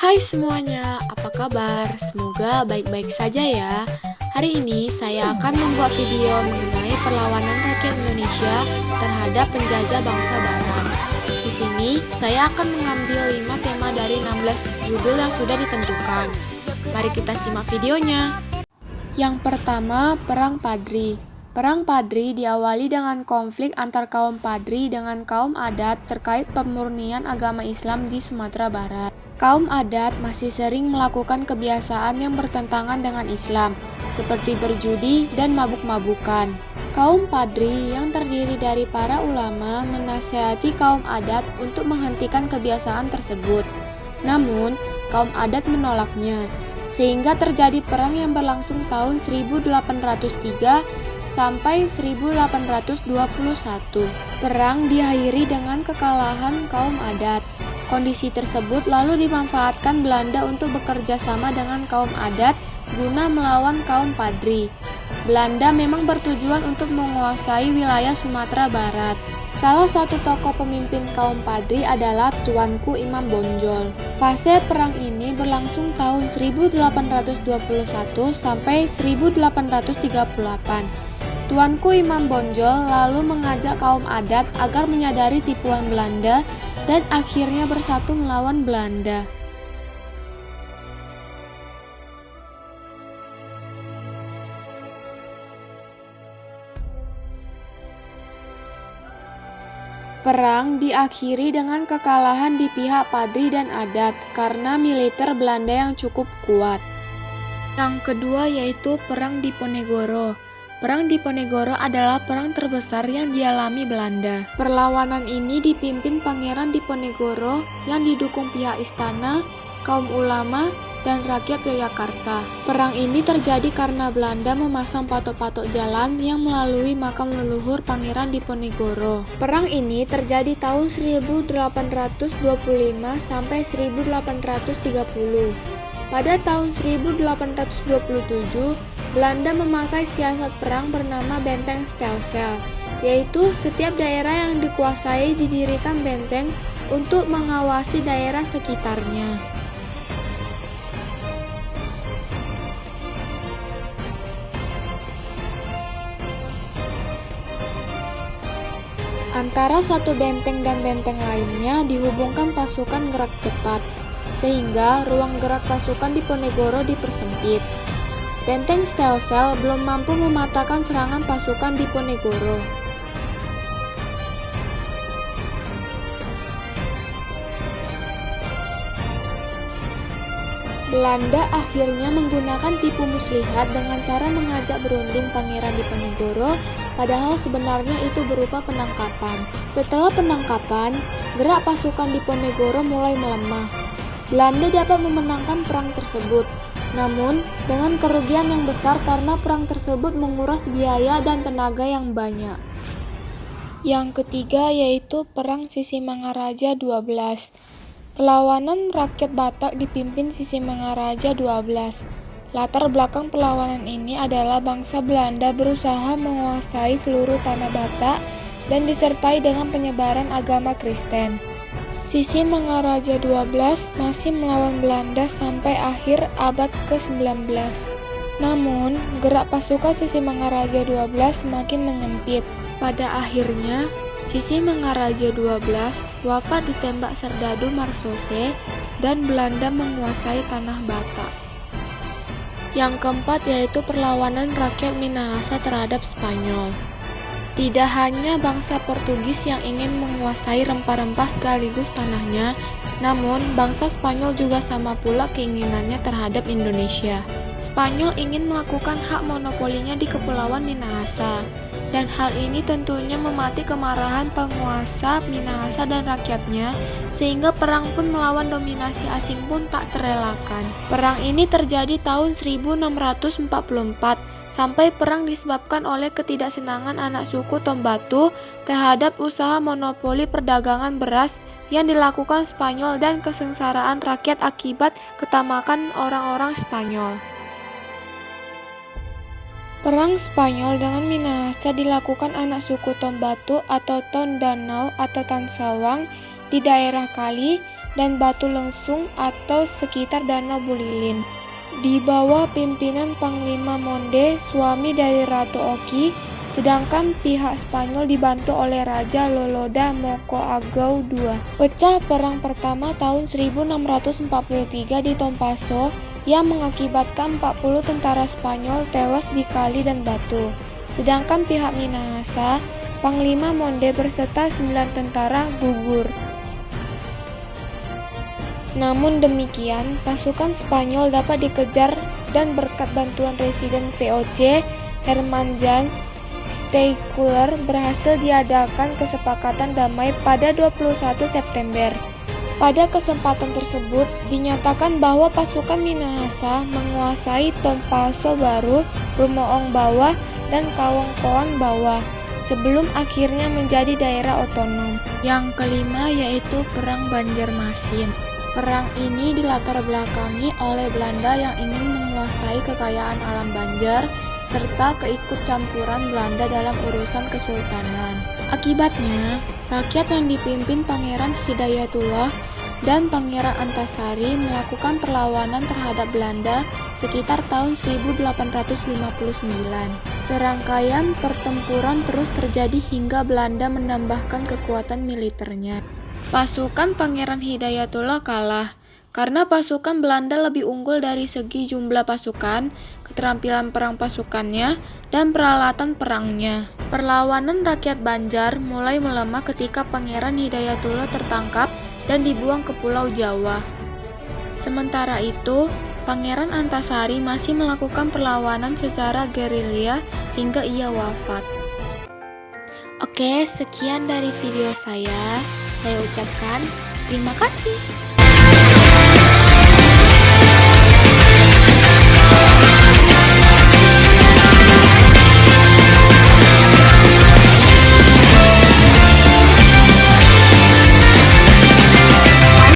Hai semuanya, apa kabar? Semoga baik-baik saja ya. Hari ini saya akan membuat video mengenai perlawanan rakyat Indonesia terhadap penjajah bangsa Barat. Di sini saya akan mengambil 5 tema dari 16 judul yang sudah ditentukan. Mari kita simak videonya. Yang pertama, Perang Padri. Perang Padri diawali dengan konflik antar kaum Padri dengan kaum adat terkait pemurnian agama Islam di Sumatera Barat. Kaum adat masih sering melakukan kebiasaan yang bertentangan dengan Islam, seperti berjudi dan mabuk-mabukan. Kaum Padri yang terdiri dari para ulama menasihati kaum adat untuk menghentikan kebiasaan tersebut. Namun, kaum adat menolaknya, sehingga terjadi perang yang berlangsung tahun 1803 sampai 1821. Perang diakhiri dengan kekalahan kaum adat. Kondisi tersebut lalu dimanfaatkan Belanda untuk bekerja sama dengan kaum adat guna melawan kaum Padri. Belanda memang bertujuan untuk menguasai wilayah Sumatera Barat. Salah satu tokoh pemimpin kaum Padri adalah Tuanku Imam Bonjol. Fase perang ini berlangsung tahun 1821 sampai 1838. Tuanku Imam Bonjol lalu mengajak kaum adat agar menyadari tipuan Belanda dan akhirnya bersatu melawan Belanda. Perang diakhiri dengan kekalahan di pihak Padri dan adat karena militer Belanda yang cukup kuat. Yang kedua yaitu Perang Diponegoro. Perang Diponegoro adalah perang terbesar yang dialami Belanda. Perlawanan ini dipimpin Pangeran Diponegoro yang didukung pihak istana, kaum ulama, dan rakyat Yogyakarta. Perang ini terjadi karena Belanda memasang patok-patok jalan yang melalui makam leluhur Pangeran Diponegoro. Perang ini terjadi tahun 1825 sampai 1830. Pada tahun 1827, Belanda memakai siasat perang bernama Benteng Stelsel, yaitu setiap daerah yang dikuasai didirikan benteng untuk mengawasi daerah sekitarnya. Antara satu benteng dan benteng lainnya dihubungkan pasukan gerak cepat, sehingga ruang gerak pasukan Diponegoro dipersempit. Benteng Stelsel belum mampu mematahkan serangan pasukan Diponegoro. Belanda akhirnya menggunakan tipu muslihat dengan cara mengajak berunding Pangeran Diponegoro, padahal sebenarnya itu berupa penangkapan. Setelah penangkapan, gerak pasukan Diponegoro mulai melemah. Belanda dapat memenangkan perang tersebut, namun dengan kerugian yang besar karena perang tersebut menguras biaya dan tenaga yang banyak. Yang ketiga yaitu Perang Sisingamangaraja 12. Perlawanan rakyat Batak dipimpin Sisingamangaraja 12. Latar belakang perlawanan ini adalah bangsa Belanda berusaha menguasai seluruh tanah Batak dan disertai dengan penyebaran agama Kristen. Sisingamangaraja 12 masih melawan Belanda sampai akhir abad ke-19. Namun, gerak pasukan Sisingamangaraja 12 semakin menyempit. Pada akhirnya, Sisingamangaraja 12 wafat ditembak Serdadu Marsose dan Belanda menguasai tanah Batak. Yang keempat yaitu perlawanan rakyat Minahasa terhadap Spanyol. Tidak hanya bangsa Portugis yang ingin menguasai rempah-rempah sekaligus tanahnya, namun bangsa Spanyol juga sama pula keinginannya terhadap Indonesia. Spanyol ingin melakukan hak monopolinya di Kepulauan Minahasa, dan hal ini tentunya memati kemarahan penguasa Minahasa dan rakyatnya, sehingga perang pun melawan dominasi asing pun tak terelakkan. Perang ini terjadi tahun 1644, sampai perang disebabkan oleh ketidaksenangan anak suku Tombatu terhadap usaha monopoli perdagangan beras yang dilakukan Spanyol dan kesengsaraan rakyat akibat ketamakan orang-orang Spanyol. Perang Spanyol dengan Minahasa dilakukan anak suku Tombatu atau Tondanau atau Tansawang di daerah Kali dan Batu Lengsung atau sekitar Danau Bulilin. Di bawah pimpinan Panglima Monde, suami dari Ratu Oki, sedangkan pihak Spanyol dibantu oleh Raja Loloda Mocoagao II. Pecah perang pertama tahun 1643 di Tompaso yang mengakibatkan 40 tentara Spanyol tewas di kali dan batu. Sedangkan pihak Minahasa, Panglima Monde berserta 9 tentara gugur. Namun demikian, pasukan Spanyol dapat dikejar dan berkat bantuan Residen VOC, Herman Jans Steikuler berhasil diadakan kesepakatan damai pada 21 September. Pada kesempatan tersebut, dinyatakan bahwa pasukan Minahasa menguasai Tompaso Baru, Rumoong Bawah, dan Kawangkoan Bawah, sebelum akhirnya menjadi daerah otonom. Yang kelima yaitu Perang Banjarmasin. Perang ini dilatar belakangi oleh Belanda yang ingin menguasai kekayaan alam Banjar serta keikut campuran Belanda dalam urusan kesultanan. Akibatnya, rakyat yang dipimpin Pangeran Hidayatullah dan Pangeran Antasari melakukan perlawanan terhadap Belanda sekitar tahun 1859. Serangkaian pertempuran terus terjadi hingga Belanda menambahkan kekuatan militernya. Pasukan Pangeran Hidayatullah kalah karena pasukan Belanda lebih unggul dari segi jumlah pasukan, keterampilan perang pasukannya, dan peralatan perangnya. Perlawanan rakyat Banjar mulai melemah ketika Pangeran Hidayatullah tertangkap dan dibuang ke Pulau Jawa. Sementara itu, Pangeran Antasari masih melakukan perlawanan secara gerilya hingga ia wafat. Oke, sekian dari video saya. Saya ucapkan terima kasih.